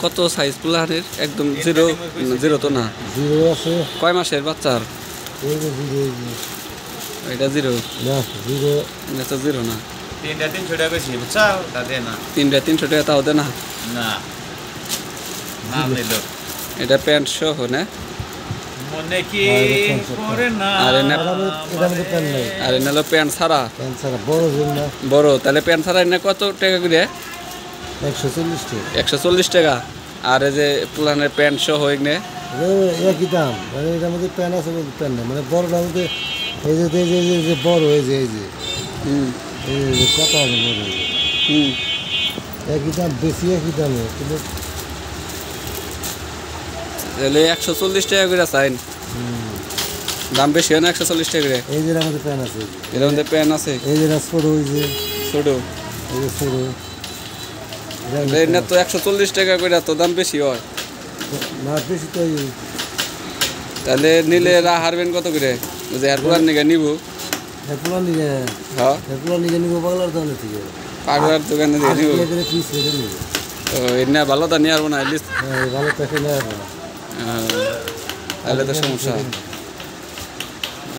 কত সাইজ প্লানের একদম zero zero তো না জিরো আছে কয় মাসের বাচ্চার এই যে জিরো এটা জিরো না জিরো এটা তো জিরো না 300 টাকা বেশি বুঝছাও তাতে না 300 টাকা তাও দে না না নাম নিল এটা প্যান্ট সহ না মনে কি করে না আরে না এটা মধ্যে প্যান নাই আরে নালো প্যান্ট ছাড়া প্যান ছাড়া বড় জোর না বড় তাহলে প্যান্ট ছাড়া এনে কত টাকা করে 140 টাকা 140 টাকা আর এই যে প্লানের প্যান্ট সহ এনে একই দাম মানে এটার মধ্যে প্যান আছে বলতে প্যান নেই মানে বড়টার মধ্যে এই যে বড় হয়েছে এই যে এই যে কত আছে বড় হয়েছে একই দাম বেশি একই দামে কিন্তু তাহলে 140 টাকা করে চাইন দাম বেশি হয় না 140 টাকা করে এই যে আমাদের প্যান আছে এর মধ্যে প্যান্ট আছে এই যে ছোট হয়েছে ছোট এই যে ছোট না তো 140 টাকা করে তো দাম বেশি হয় না বেশি তো তাহলে নিলে হারবেন কত করে যে এরপর নিয়ে নিব এরপর নিয়ে হ্যাঁ এরপর নিয়ে নিব বাংলার দোকানে থেকে পাগলার দোকানে দিয়ে নিব পিস রেখে নিব ও এনে ভালো তা নিয়ে আসবো না লিস্ট ভালো প্যাকেট নেওয়া হবে না তাহলে তো সমস্যা